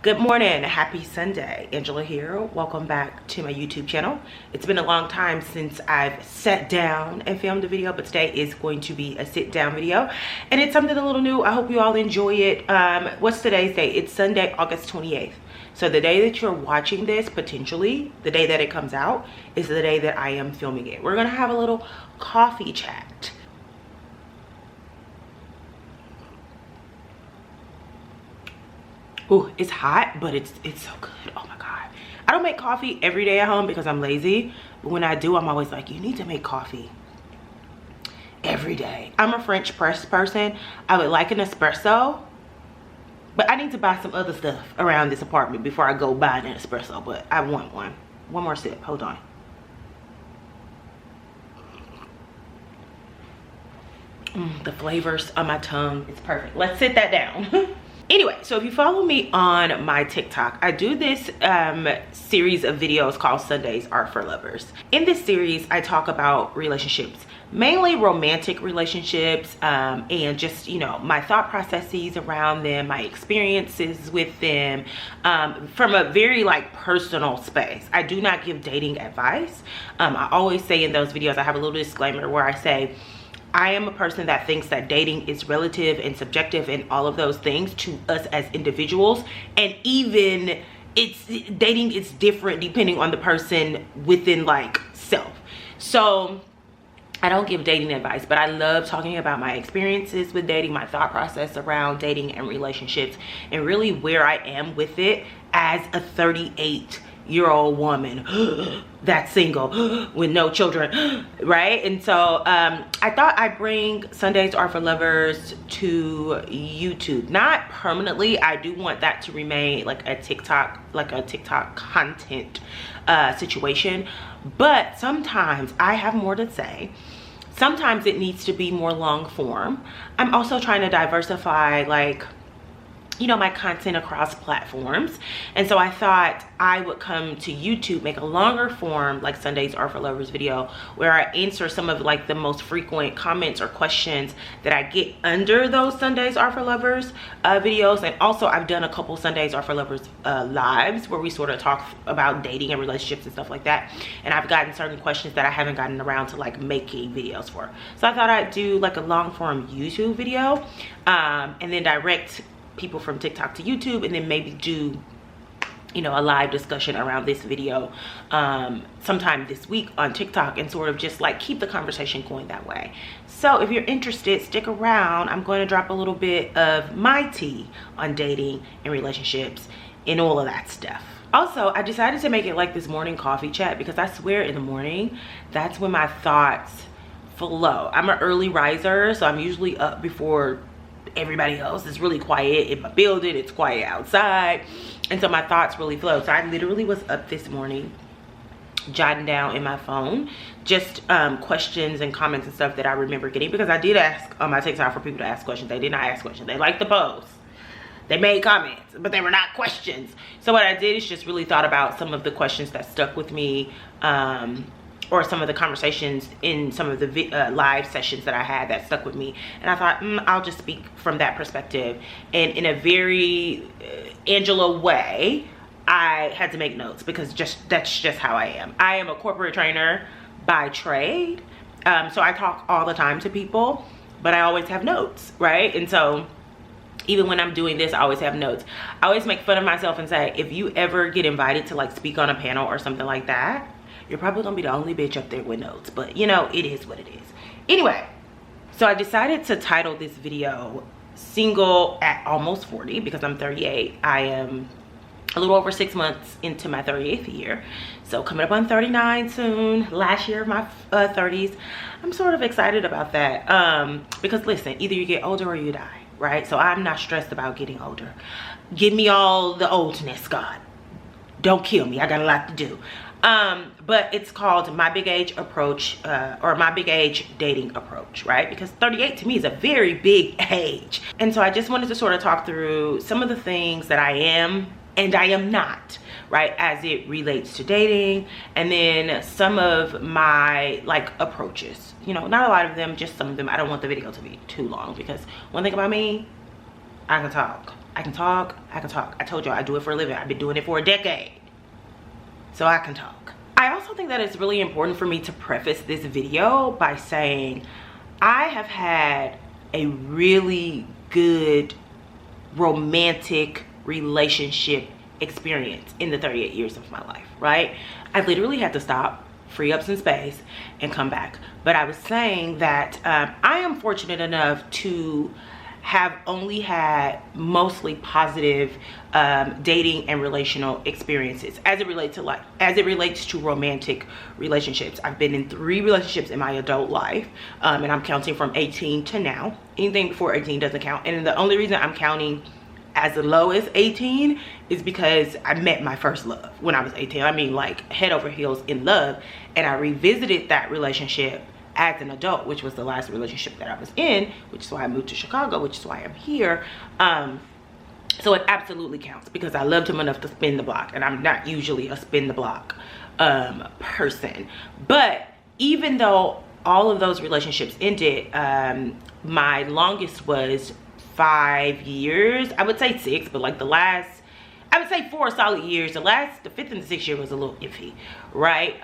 Good morning, happy Sunday. Angela here. Welcome back to my YouTube channel. It's been a long time since I've sat down and filmed a video, but today is going to be a sit down video and it's something a little new. I hope you all enjoy it. What's today's date? It's Sunday, August 28th. So the day that you're watching this, potentially the day that it comes out, is the day that I am filming it. We're gonna have a little coffee chat. Ooh, it's hot, but it's so good. Oh my God. I don't make coffee every day at home because I'm lazy. But when I do, I'm always like, you need to make coffee every day. I'm a French press person. I would like an espresso, but I need to buy some other stuff around this apartment before I go buy an espresso, but I want one. One more sip, hold on. The flavors on my tongue, it's perfect. Let's sit that down. Anyway, so if you follow me on my TikTok, I do this series of videos called Sundays Are for Lovers. In this series, I talk about relationships, mainly romantic relationships, and just, you know, my thought processes around them, my experiences with them, from a very like personal space. I do not give dating advice. I always say in those videos, I have a little disclaimer where I say, I am a person that thinks that dating is relative and subjective and all of those things to us as individuals. And even dating is different depending on the person within like self. So I don't give dating advice, but I love talking about my experiences with dating, my thought process around dating and relationships, and really where I am with it as a 38-year-old woman that's single with no children, right? And so I thought I'd bring Sundays Are for Lovers to YouTube. Not permanently. I do want that to remain like a TikTok content situation, but sometimes I have more to say. Sometimes it needs to be more long form. I'm also trying to diversify, like, you know, my content across platforms. And so I thought I would come to YouTube, make a longer form like Sundays Are for Lovers video where I answer some of like the most frequent comments or questions that I get under those Sundays Are for Lovers videos. And also I've done a couple Sundays Are for Lovers lives where we sort of talk about dating and relationships and stuff like that. And I've gotten certain questions that I haven't gotten around to like making videos for. So I thought I'd do like a long form YouTube video and then direct people from TikTok to YouTube, and then maybe do, you know, a live discussion around this video sometime this week on TikTok, and sort of just like keep the conversation going that way. So if you're interested, stick around. I'm going to drop a little bit of my tea on dating and relationships and all of that stuff. Also, I decided to make it like this morning coffee chat because I swear in the morning, that's when my thoughts flow. I'm an early riser, so I'm usually up before everybody else. It's really quiet in my building, it's quiet outside, and so my thoughts really flow. So I literally was up this morning jotting down in my phone just questions and comments and stuff that I remember getting, because I did ask on my TikTok for people to ask questions. They did not ask questions. They liked the post, they made comments, but they were not questions. So what I did is just really thought about some of the questions that stuck with me, or some of the conversations in some of the live sessions that I had that stuck with me. And I thought, I'll just speak from that perspective. And in a very Angela way, I had to make notes because that's just how I am. I am a corporate trainer by trade. So I talk all the time to people, but I always have notes, right? And so even when I'm doing this, I always have notes. I always make fun of myself and say, if you ever get invited to like speak on a panel or something like that, you're probably gonna be the only bitch up there with notes, but you know, it is what it is. Anyway, so I decided to title this video Single at Almost 40 because I'm 38. I am a little over 6 months into my 38th year. So coming up on 39 soon, last year of my 30s. I'm sort of excited about that because listen, either you get older or you die, right? So I'm not stressed about getting older. Give me all the oldness, God. Don't kill me, I got a lot to do. But it's called My Big Age Approach, or My Big Age Dating Approach, right? Because 38 to me is a very big age. And so I just wanted to sort of talk through some of the things that I am and I am not, right, as it relates to dating, and then some of my like approaches. You know, not a lot of them, just some of them. I don't want the video to be too long because one thing about me, I can talk. I can talk. I can talk. I told you I do it for a living. I've been doing it for a decade. So I can talk. I also think that it's really important for me to preface this video by saying I have had a really good romantic relationship experience in the 38 years of my life, right? I literally had to stop, free up some space, and come back. But I was saying that I am fortunate enough to have only had mostly positive dating and relational experiences as it relates to romantic relationships. I've been in 3 relationships in my adult life, and I'm counting from 18 to now. Anything before 18 doesn't count, and the only reason I'm counting as low as 18 is because I met my first love when I was 18. I mean, like, head over heels in love, and I revisited that relationship as an adult, which was the last relationship that I was in, which is why I moved to Chicago, which is why I'm here. So it absolutely counts because I loved him enough to spin the block, and I'm not usually a spin the block person. But even though all of those relationships ended, my longest was 5 years. I would say 6, but like I would say 4 solid years. The 5th and the 6th year was a little iffy, right?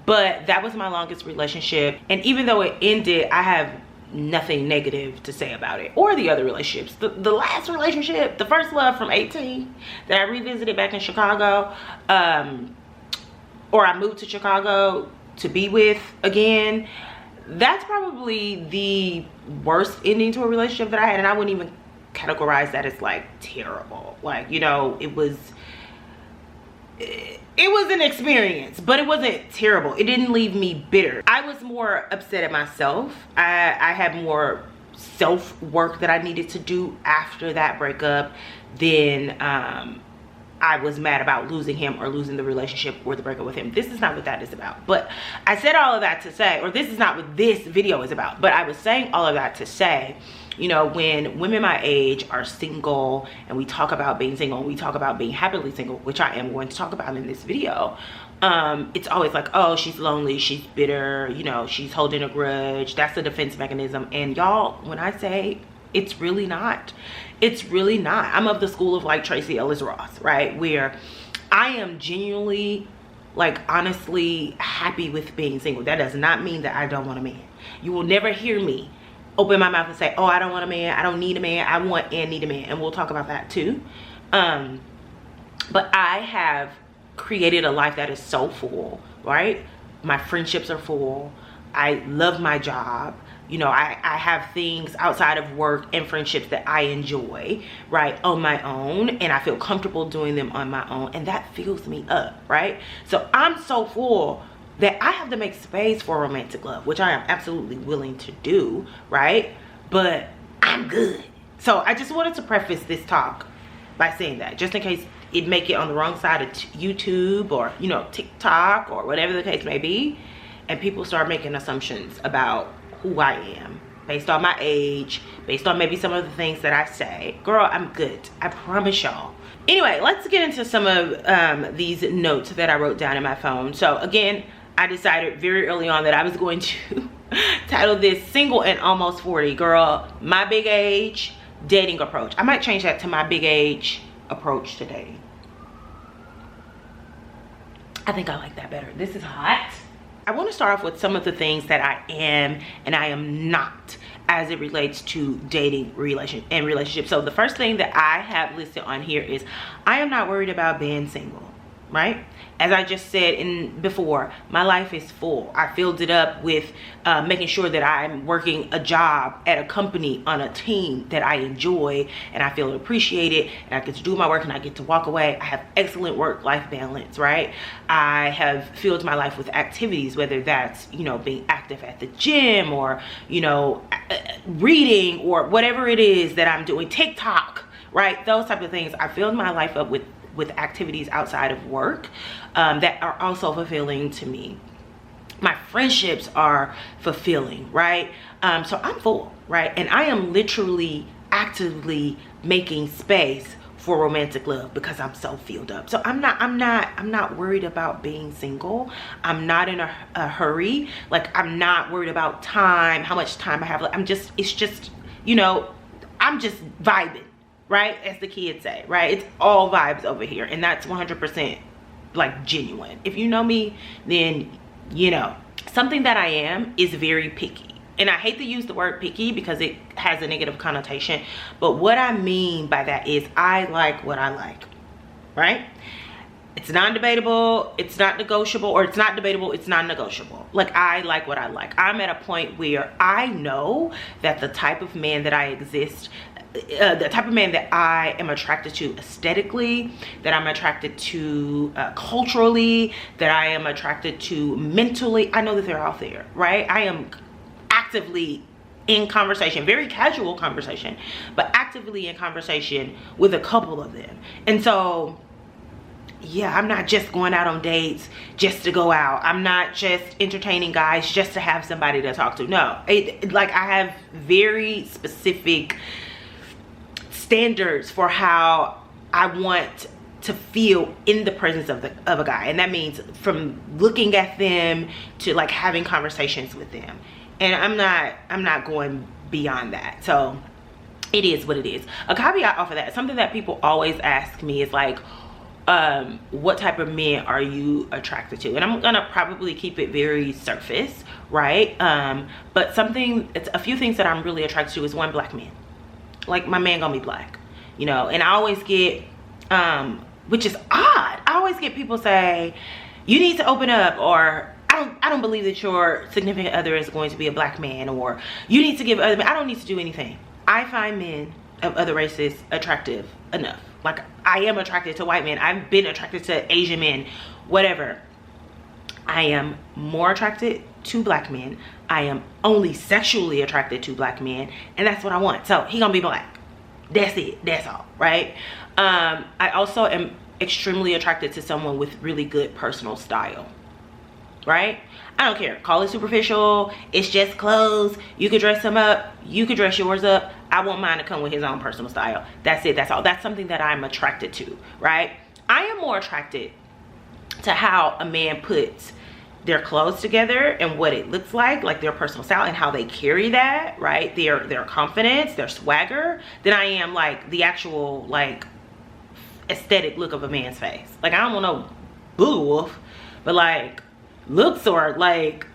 But that was my longest relationship. And even though it ended, I have nothing negative to say about it or the other relationships. The last relationship, the first love from 18 that I revisited back in Chicago, or I moved to Chicago to be with again, that's probably the worst ending to a relationship that I had, and I wouldn't even categorize that as like terrible. Like, you know, it was an experience, but it wasn't terrible. It didn't leave me bitter. I was more upset at myself. I had more self-work that I needed to do after that breakup than I was mad about losing him or losing the relationship or the breakup with him. This is not what that is about. But I said all of that to say, or this is not what this video is about, but I was saying all of that to say, you know, when women my age are single and we talk about being single and we talk about being happily single, which I am going to talk about in this video, it's always like, oh, she's lonely, she's bitter, you know, she's holding a grudge. That's a defense mechanism. And y'all, when I say it's really not, it's really not. I'm of the school of like Tracy Ellis Ross, right? Where I am genuinely, like, honestly happy with being single. That does not mean that I don't want a man. You will never hear me open my mouth and say, oh, I don't want a man, I don't need a man, I want and need a man. And we'll talk about that too. But I have created a life that is so full, right? My friendships are full. I love my job. You know, I have things outside of work and friendships that I enjoy, right, on my own, and I feel comfortable doing them on my own, and that fills me up, right? So I'm so full that I have to make space for romantic love, which I am absolutely willing to do, right? But I'm good. So I just wanted to preface this talk by saying that, just in case it make it on the wrong side of YouTube or, you know, TikTok or whatever the case may be, and people start making assumptions about who I am based on my age, based on maybe some of the things that I say. Girl, I'm good. I promise y'all. Anyway, let's get into some of these notes that I wrote down in my phone. So again, I decided very early on that I was going to title this Single and Almost 40. Girl, my big age dating approach. I might change that to my big age approach to dating. I think I like that better. This is hot. I want to start off with some of the things that I am and I am not as it relates to dating and relationships. So the first thing that I have listed on here is I am not worried about being single, right? As I just said before, my life is full. I filled it up with making sure that I'm working a job at a company on a team that I enjoy and I feel appreciated, and I get to do my work and I get to walk away. I have excellent work-life balance, right? I have filled my life with activities, whether that's, you know, being active at the gym or, you know, reading or whatever it is that I'm doing, TikTok, right? Those type of things. I filled my life up with activities outside of work that are also fulfilling to me. My friendships are fulfilling, right? So I'm full, right? And I am literally actively making space for romantic love because I'm so filled up. So I'm not worried about being single. I'm not in a hurry. Like, I'm not worried about time, how much time I have. It's just, you know, I'm just vibing. right? As the kids say, right? It's all vibes over here, and that's 100% like genuine. If you know me, then you know. Something that I am is very picky. And I hate to use the word picky because it has a negative connotation, but what I mean by that is I like what I like, right? It's non-debatable, it's not negotiable, or it's not debatable, it's non-negotiable. Like, I like what I like. I'm at a point where I know that the type of man that I the type of man that I am attracted to aesthetically, that I'm attracted to culturally, that I am attracted to mentally, I know that they're out there, right? I am actively in conversation, very casual conversation, but actively in conversation with a couple of them. And so, yeah, I'm not just going out on dates just to go out. I'm not just entertaining guys just to have somebody to talk to. No, like, I have very specific standards for how I want to feel in the presence of a guy. And that means from looking at them to like having conversations with them. And I'm not going beyond that. So it is what it is. A caveat off of that, something that people always ask me is like, what type of men are you attracted to? And I'm gonna probably keep it very surface, right? But it's a few things that I'm really attracted to is one, black man. Like, my man gonna be black, you know. And I always get which is odd, I always get people say, you need to open up, or I don't believe that your significant other is going to be a black man, or you need to give other men. I don't need to do anything. I find men of other races attractive enough. Like, I am attracted to white men, I've been attracted to Asian men, whatever. I am more attracted to black men. I am only sexually attracted to black men, and that's what I want. So he gonna be black. That's it. That's all, right? I also am extremely attracted to someone with really good personal style, right? I don't care. Call it superficial. It's just clothes. You could dress him up. You could dress yours up. I want mine to come with his own personal style. That's it. That's all. That's something that I'm attracted to, right? I am more attracted to how a man puts their clothes together and what it looks like their personal style and how they carry that, right? Their confidence, their swagger, than I am like the actual like aesthetic look of a man's face. Like, I don't want no boo wolf, but like looks or like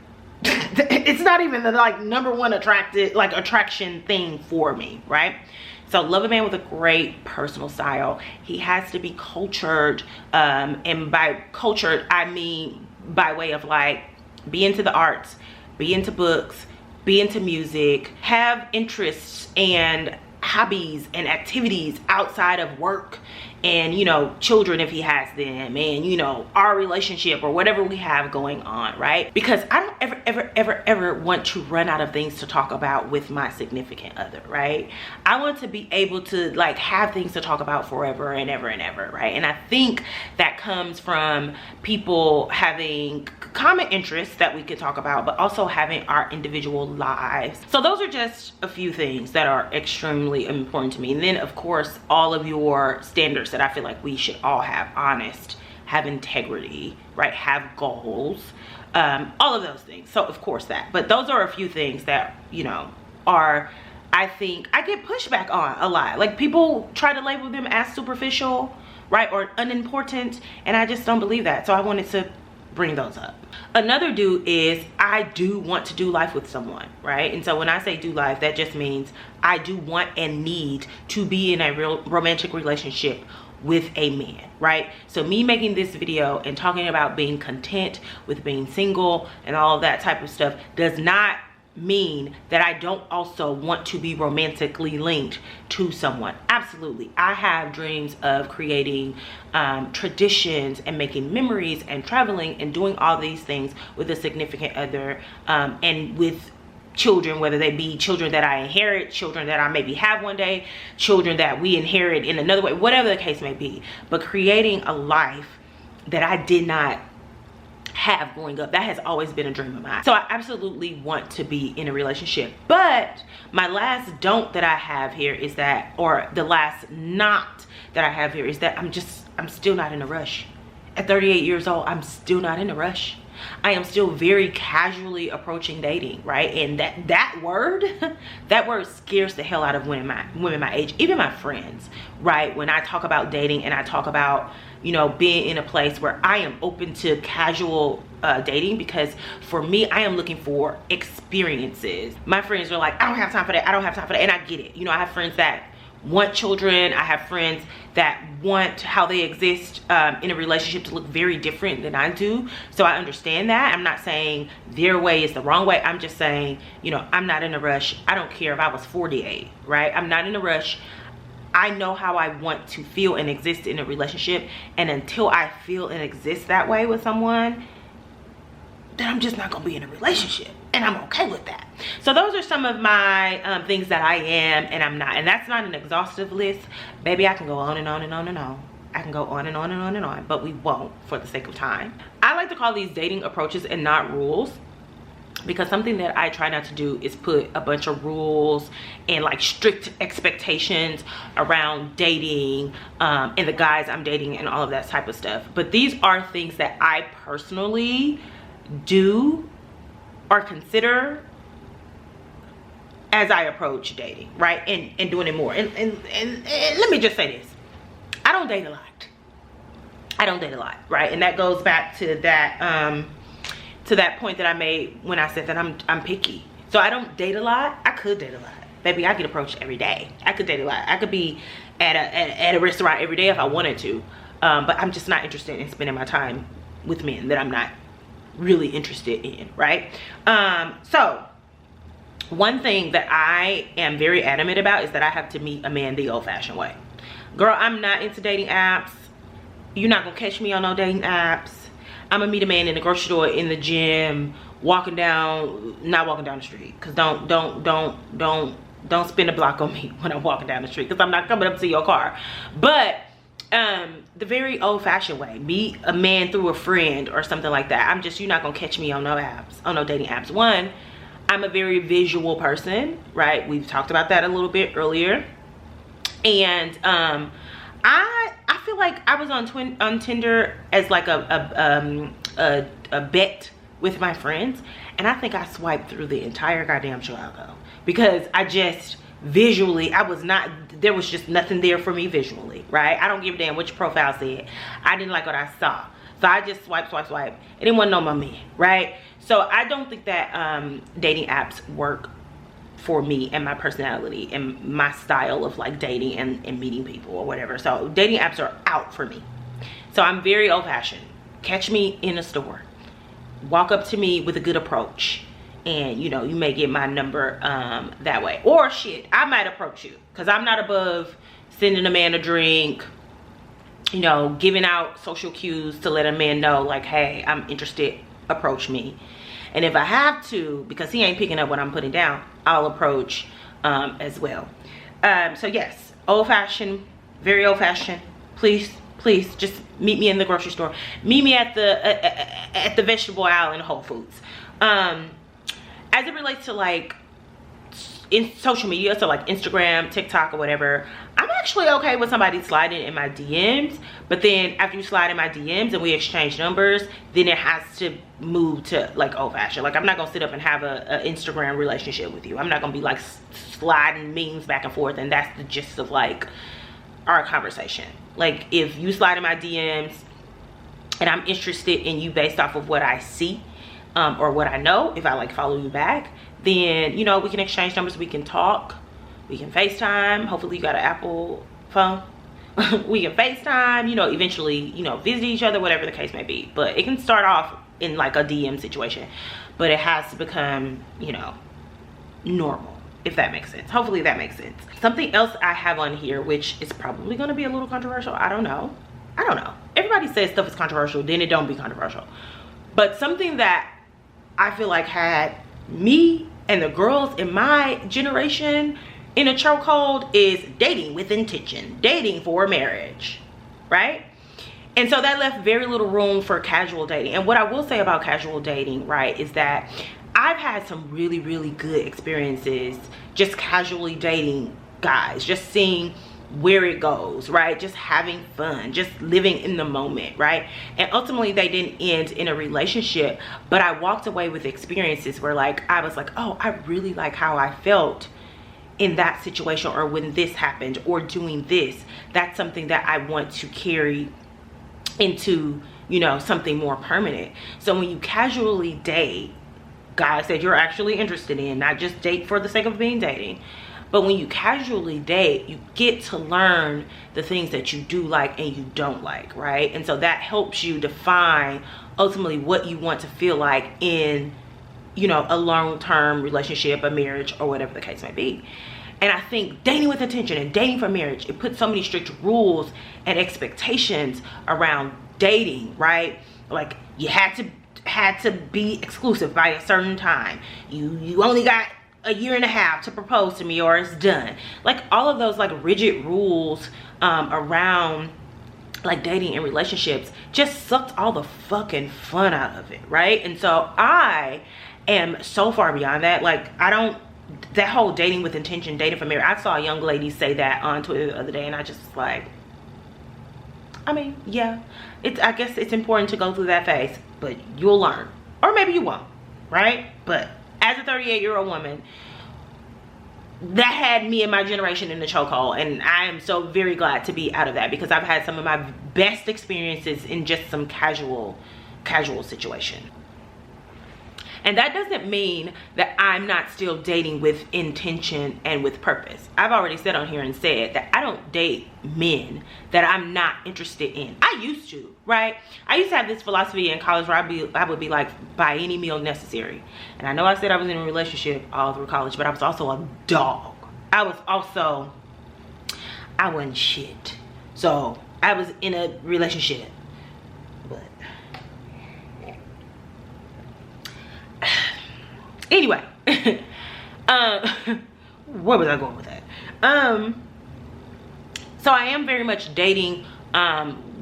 it's not even the like number one attraction thing for me, right? So love a man with a great personal style. He has to be cultured, and by cultured I mean by way of like, be into the arts, be into books, be into music, have interests and hobbies and activities outside of work, and, you know, children if he has them, and, you know, our relationship or whatever we have going on, right? Because I don't ever want to run out of things to talk about with my significant other, right? I want to be able to like have things to talk about forever and ever and ever, right? And I think that comes from people having common interests that we could talk about, but also having our individual lives. So those are just a few things that are extremely important to me. And then of course, all of your standards that I feel like we should all have: honest, have integrity, right? Have goals, all of those things. So of course that, but those are a few things that, you know, are, I think I get pushback on a lot. Like, people try to label them as superficial, right? Or unimportant. And I just don't believe that. So I wanted to bring those up. Another do is I do want to do life with someone, right? And so when I say do life, that just means I do want and need to be in a real romantic relationship with a man, right? So me making this video and talking about being content with being single and all of that type of stuff does not mean that I don't also want to be romantically linked to someone. Absolutely. I have dreams of creating traditions and making memories and traveling and doing all these things with a significant other, and with children, whether they be children that I inherit, children that I maybe have one day, children that we inherit in another way, whatever the case may be. But creating a life that I did not have growing up, that has always been a dream of mine. So I absolutely want to be in a relationship. But my last don't that I have here is that, or the last not that I have here is that I'm still not in a rush. At 38 years old, I'm still not in a rush. I am still very casually approaching dating, right? And that word that word scares the hell out of women my age, even my friends, right? When I talk about dating and I talk about, you know, being in a place where I am open to casual dating, because for me, I am looking for experiences. My friends are like, I don't have time for that, I don't have time for that, and I get it. You know, I have friends that want children. I have friends that want how they exist in a relationship to look very different than I do. So I understand that. I'm not saying their way is the wrong way. I'm just saying, you know, I'm not in a rush. I don't care if I was 48, right? I'm not in a rush. I know how I want to feel and exist in a relationship, and until I feel and exist that way with someone, then I'm just not gonna be in a relationship, and I'm okay with that. So those are some of my things that I am and I'm not, and that's not an exhaustive list. Baby, I can go on and on and on and on. I can go on and on and on and on, but we won't for the sake of time. I like to call these dating approaches and not rules, because something that I try not to do is put a bunch of rules and like strict expectations around dating and the guys I'm dating and all of that type of stuff. But these are things that I personally do or consider as I approach dating, right? And doing it more. And let me just say this. I don't date a lot. I don't date a lot, right? And that goes back to that point that I made when I said that I'm picky. So I don't date a lot. I could date a lot. Baby, I get approached every day. I could date a lot. I could be at a restaurant every day if I wanted to. But I'm just not interested in spending my time with men that I'm not really interested in, right? So one thing that I am very adamant about is that I have to meet a man the old-fashioned way. Girl, I'm not into dating apps. You're not gonna catch me on no dating apps. I'm gonna meet a man in the grocery store, in the gym, not walking down the street. Cause don't spin a block on me when I'm walking down the street, because I'm not coming up to your car. But the very old-fashioned way, meet a man through a friend or something like that. You're not gonna catch me on no apps, on no dating apps. One, I'm a very visual person, right? We've talked about that a little bit earlier. And I feel like I was on Tinder as like a bet with my friends, and I think I swiped through the entire goddamn Chicago, because I just visually, there was just nothing there for me visually, right? I don't give a damn what your profile said. I didn't like what I saw, so I just swipe. It didn't want to know my man, right? So I don't think that dating apps work for me and my personality and my style of like dating and meeting people or whatever. So dating apps are out for me. So I'm very old-fashioned. Catch me in a store, walk up to me with a good approach, and you know, you may get my number that way. Or shit, I might approach you, because I'm not above sending a man a drink, you know, giving out social cues to let a man know like, hey, I'm interested, approach me. And if I have to, because he ain't picking up what I'm putting down, I'll approach as well. So yes, old-fashioned, very old-fashioned. Please just meet me in the grocery store. Meet me at the vegetable aisle in Whole Foods. As it relates to like in social media, so like Instagram, TikTok, or whatever, I'm actually okay with somebody sliding in my DMs. But then after you slide in my DMs and we exchange numbers, then it has to move to like old-fashioned. Like, I'm not gonna sit up and have a Instagram relationship with you. I'm not gonna be like sliding memes back and forth, and that's the gist of like our conversation. Like, if you slide in my DMs and I'm interested in you based off of what I see or what I know, if I like follow you back, then, you know, we can exchange numbers, we can talk, we can FaceTime. Hopefully you got an Apple phone. We can FaceTime, you know, eventually, you know, visit each other, whatever the case may be. But it can start off in like a DM situation, but it has to become, you know, normal, if that makes sense. Hopefully that makes sense. Something else I have on here, which is probably going to be a little controversial. I don't know. Everybody says stuff is controversial, then it don't be controversial. But something that I feel like had me and the girls in my generation in a chokehold is dating with intention, dating for marriage, right? And so that left very little room for casual dating. And what I will say about casual dating, right, is that I've had some really, really good experiences just casually dating guys, just seeing where it goes, right? Just having fun, just living in the moment, right? And ultimately they didn't end in a relationship, but I walked away with experiences where like I was like, oh, I really like how I felt in that situation, or when this happened, or doing this. That's something that I want to carry into, you know, something more permanent. So when you casually date guys that you're actually interested in, not just date for the sake of being dating, but when you casually date, you get to learn the things that you do like and you don't like, right? And so that helps you define ultimately what you want to feel like in, you know, a long-term relationship, a marriage, or whatever the case may be. And I think dating with intention and dating for marriage, it puts so many strict rules and expectations around dating, right? Like you had to be exclusive by a certain time. You only got a year and a half to propose to me or it's done. Like all of those like rigid rules around like dating and relationships just sucked all the fucking fun out of it, right? And so I am so far beyond that. Like I don't, that whole dating with intention, dating for marriage, I saw a young lady say that on Twitter the other day, and I just was like, I mean, yeah, I guess it's important to go through that phase, but you'll learn, or maybe you won't, right? But as a 38-year-old woman, that had me and my generation in the chokehold, and I am so very glad to be out of that, because I've had some of my best experiences in just some casual situation. And that doesn't mean that I'm not still dating with intention and with purpose. I've already said on here and said that I don't date men that I'm not interested in. I used to, right? I used to have this philosophy in college where I would be like, by any meal necessary. And I know I said I was in a relationship all through college, but I was also a dog. I wasn't shit. So I was in a relationship, but anyway, where was I going with that? So I am very much dating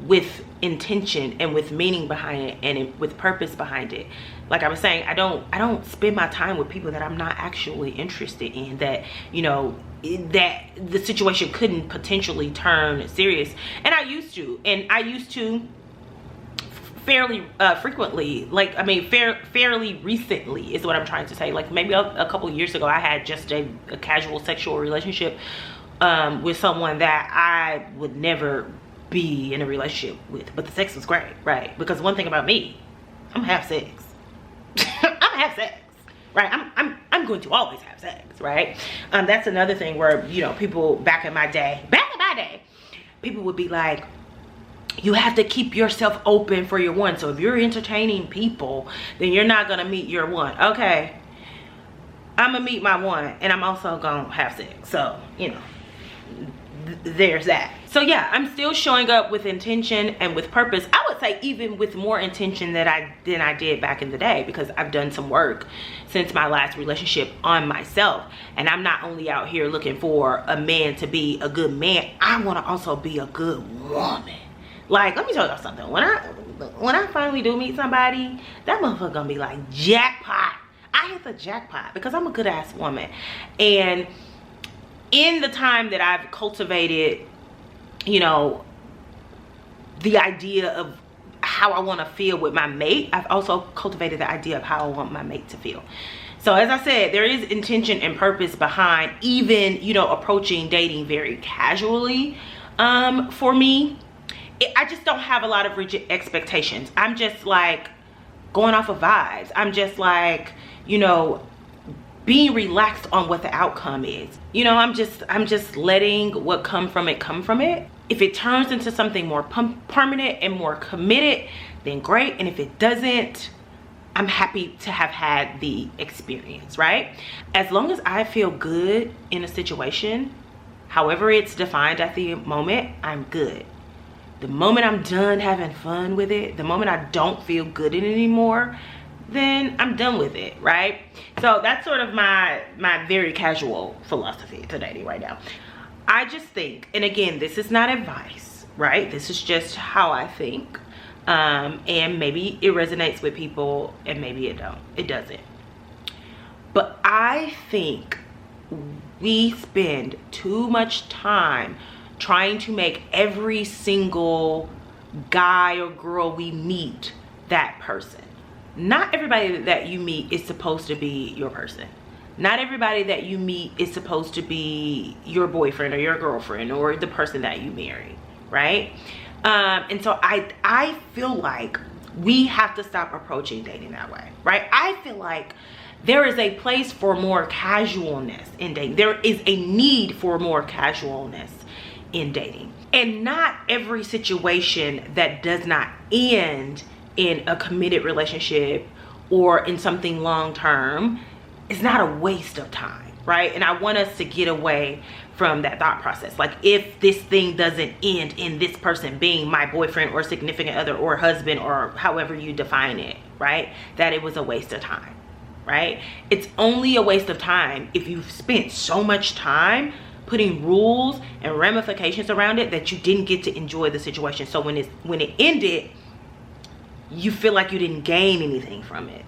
with intention and with meaning behind it, and with purpose behind it. Like I was saying, I don't spend my time with people that I'm not actually interested in, that, you know, that the situation couldn't potentially turn serious. And I used to fairly frequently, like, I mean, fairly recently is what I'm trying to say. Like maybe a couple of years ago, I had just a casual sexual relationship with someone that I would never be in a relationship with, but the sex was great, right? Because one thing about me, I'm gonna have sex. I'm gonna have sex, right? I'm going to always have sex, right? That's another thing where, you know, people back in my day, people would be like, you have to keep yourself open for your one. So if you're entertaining people, then you're not gonna meet your one. Okay, I'm gonna meet my one, and I'm also gonna have sex. So, you know, there's that. So yeah, I'm still showing up with intention and with purpose. I would say even with more intention than I did back in the day, because I've done some work since my last relationship on myself. And I'm not only out here looking for a man to be a good man, I want to also be a good woman. Like, let me tell y'all something. When I finally do meet somebody, that motherfucker gonna be like, jackpot. I hit the jackpot, because I'm a good ass woman. And in the time that I've cultivated, you know, the idea of how I want to feel with my mate, I've also cultivated the idea of how I want my mate to feel. So as I said, there is intention and purpose behind even, you know, approaching dating very casually. For me, I just don't have a lot of rigid expectations. I'm just like going off of vibes. I'm just like, you know, being relaxed on what the outcome is. You know, I'm just letting what come from it. If it turns into something more permanent and more committed, then great. And if it doesn't, I'm happy to have had the experience, right? As long as I feel good in a situation, however it's defined at the moment, I'm good. The moment I'm done having fun with it, the moment I don't feel good in it anymore, then I'm done with it, right? So that's sort of my very casual philosophy to dating right now. I just think, and again, this is not advice, right? This is just how I think. And maybe it resonates with people and maybe it doesn't. But I think we spend too much time trying to make every single guy or girl we meet that person. Not everybody that you meet is supposed to be your person. Not everybody that you meet is supposed to be your boyfriend or your girlfriend or the person that you marry, right? And so I feel like we have to stop approaching dating that way, right? I feel like there is a place for more casualness in dating. There is a need for more casualness in dating. And not every situation that does not end in a committed relationship or in something long-term is not a waste of time, right? And I want us to get away from that thought process. Like, if this thing doesn't end in this person being my boyfriend or significant other or husband or however you define it, right, that it was a waste of time, right? It's only a waste of time if you've spent so much time putting rules and ramifications around it that you didn't get to enjoy the situation. So when it ended, you feel like you didn't gain anything from it.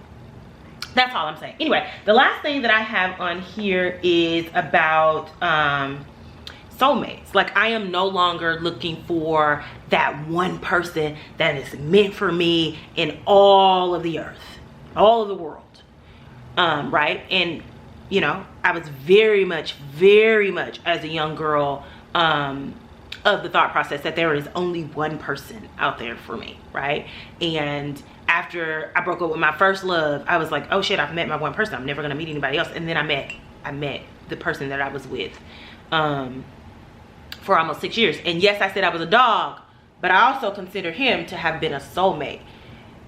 That's all I'm saying. Anyway, the last thing that I have on here is about soulmates. Like, I am no longer looking for that one person that is meant for me in all of the earth, all of the world, right? And you know, I was very much as a young girl of the thought process that there is only one person out there for me, right? And after I broke up with my first love, I was like, oh shit, I've met my one person. I'm never gonna meet anybody else. And then I met the person that I was with for almost 6 years. And yes, I said I was a dog, but I also consider him to have been a soulmate.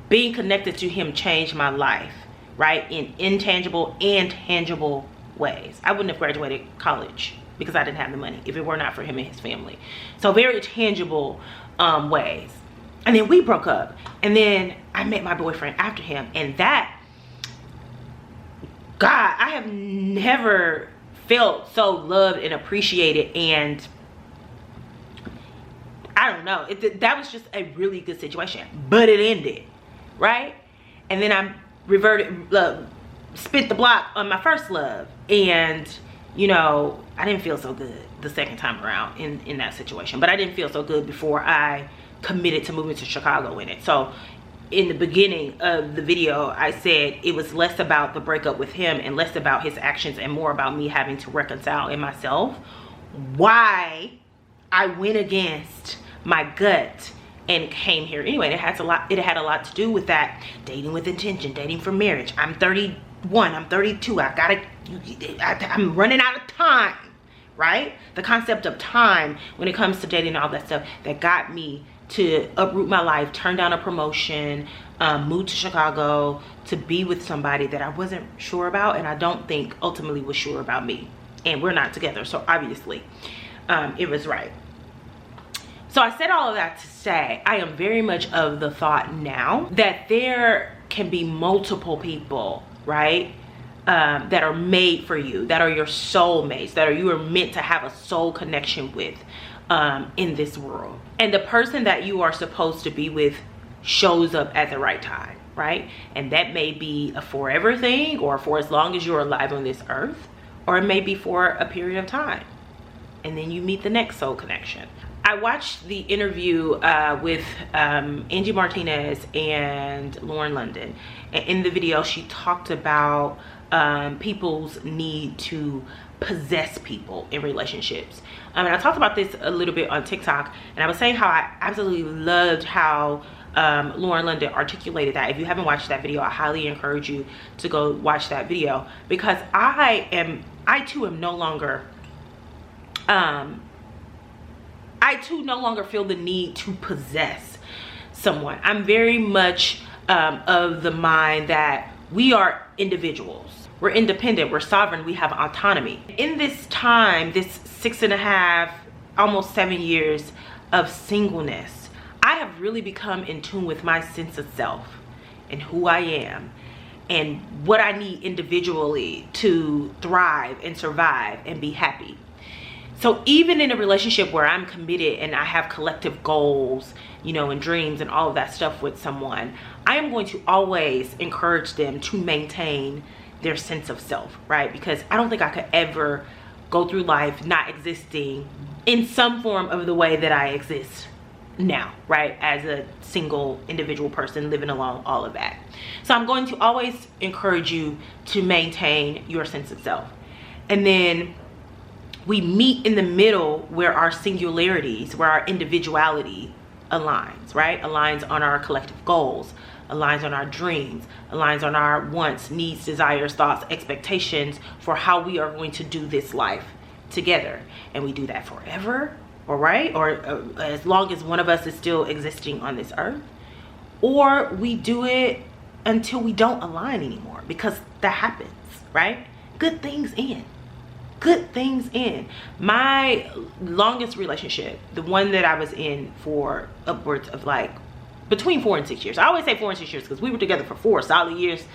Being connected to him changed my life, right? In intangible and tangible ways. I wouldn't have graduated college because I didn't have the money if it were not for him and his family. So very tangible ways. And then we broke up, and then I met my boyfriend after him, and that, God, I have never felt so loved and appreciated, and I don't know, that was just a really good situation, but it ended, right? And then I reverted, spent the block on my first love, and you know, I didn't feel so good the second time around in that situation, but I didn't feel so good before I committed to moving to Chicago in it. So in the beginning of the video, I said it was less about the breakup with him and less about his actions and more about me having to reconcile in myself why I went against my gut and came here anyway. It had a lot to do with that dating with intention, dating for marriage. I'm 31, I'm 32, I'm running out of time, right? The concept of time when it comes to dating and all that stuff that got me to uproot my life, turn down a promotion, move to Chicago to be with somebody that I wasn't sure about, and I don't think ultimately was sure about me. And we're not together, so obviously it was right. So I said all of that to say I am very much of the thought now that there can be multiple people, right, that are made for you, that are your soulmates, that you are meant to have a soul connection with in this world. And the person that you are supposed to be with shows up at the right time, right? And that may be a forever thing, or for as long as you're alive on this earth, or it may be for a period of time. And then you meet the next soul connection. I watched the interview with Angie Martinez and Lauren London. And in the video, she talked about people's need to possess people in relationships. And I talked about this a little bit on TikTok, and I was saying how I absolutely loved how Lauren London articulated that. If you haven't watched that video, I highly encourage you to go watch that video, because I too no longer feel the need to possess someone. I'm very much of the mind that we are individuals. We're independent, we're sovereign, we have autonomy. In this time, this 6.5, almost 7 years of singleness, I have really become in tune with my sense of self and who I am and what I need individually to thrive and survive and be happy. So even in a relationship where I'm committed and I have collective goals, you know, and dreams and all of that stuff with someone, I am going to always encourage them to maintain their sense of self, right? Because I don't think I could ever go through life not existing in some form of the way that I exist now, right? As a single individual person living alone, all of that. So I'm going to always encourage you to maintain your sense of self. And then we meet in the middle where our singularities, where our individuality aligns, right? Aligns on our collective goals, aligns on our dreams, aligns on our wants, needs, desires, thoughts, expectations for how we are going to do this life together. And we do that forever, all right? Or as long as one of us is still existing on this earth. Or we do it until we don't align anymore, because that happens, right? Good things end. Good things end. My longest relationship, the one that I was in for upwards of like between 4 and 6 years. I always say 4 and 6 years because we were together for 4 solid years.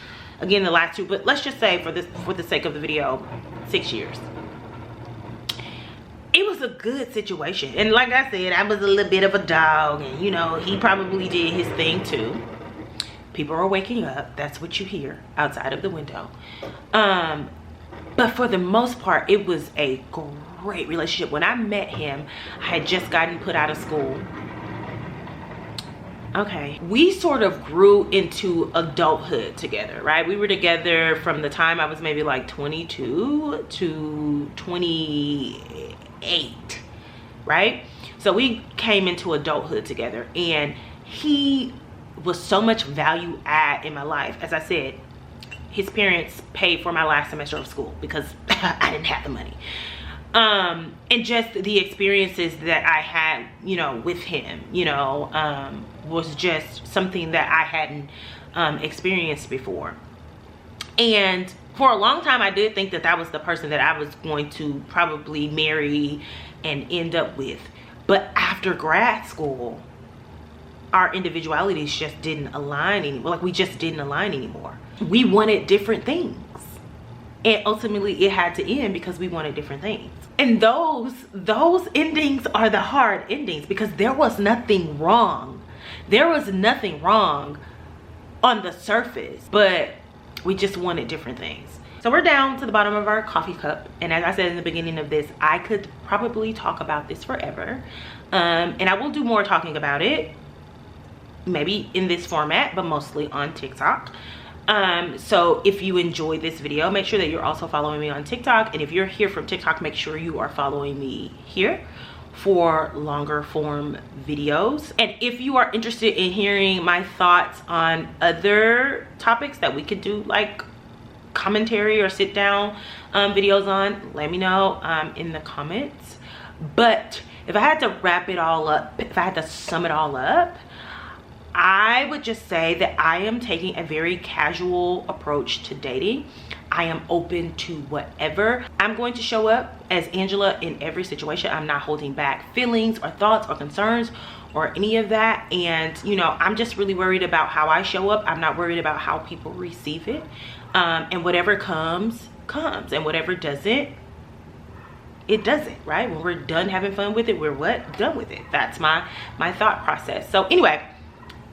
Again, the last 2, but let's just say for the sake of the video, 6 years. It was a good situation. And like I said, I was a little bit of a dog, and you know, he probably did his thing too. People are waking up. That's what you hear outside of the window. But for the most part, it was a great relationship. When I met him, I had just gotten put out of school. Okay, we sort of grew into adulthood together, right? We were together from the time I was maybe like 22 to 28, right? So we came into adulthood together, and he was so much value add in my life. As I said, his parents paid for my last semester of school because I didn't have the money. And just the experiences that I had, you know, with him, you know, was just something that I hadn't experienced before. And for a long time, I did think that that was the person that I was going to probably marry and end up with. But after grad school, our individualities just didn't align anymore. Like, we just didn't align anymore. We wanted different things. And ultimately, it had to end because we wanted different things. And those endings are the hard endings, because there was nothing wrong. There was nothing wrong on the surface, but we just wanted different things. So we're down to the bottom of our coffee cup. And as I said in the beginning of this, I could probably talk about this forever. And I will do more talking about it, maybe in this format, but mostly on TikTok. So if you enjoyed this video, make sure that you're also following me on TikTok. And if you're here from TikTok, make sure you are following me here for longer form videos. And if you are interested in hearing my thoughts on other topics that we could do, like commentary or sit down videos on, let me know in the comments. But if I had to wrap it all up, if I had to sum it all up, I would just say that I am taking a very casual approach to dating. I am open to whatever. I'm going to show up as Angela in every situation. I'm not holding back feelings or thoughts or concerns or any of that. And you know, I'm just really worried about how I show up. I'm not worried about how people receive it. And whatever comes, comes. And whatever doesn't, it doesn't, right? When we're done having fun with it, we're what? Done with it. That's my thought process. So anyway,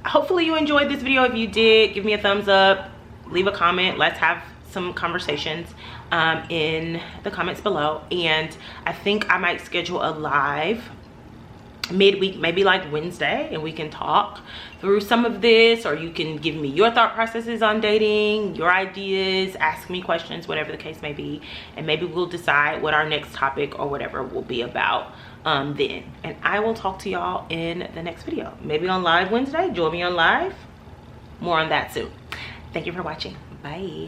hopefully you enjoyed this video. If you did, give me a thumbs up, leave a comment. Let's have some conversations in the comments below. And I think I might schedule a live midweek, maybe like Wednesday, and we can talk through some of this, or you can give me your thought processes on dating, your ideas, ask me questions, whatever the case may be, and maybe we'll decide what our next topic or whatever will be about then. And I will talk to y'all in the next video, maybe on live Wednesday. Join me on live. More on that soon. Thank you for watching. Bye.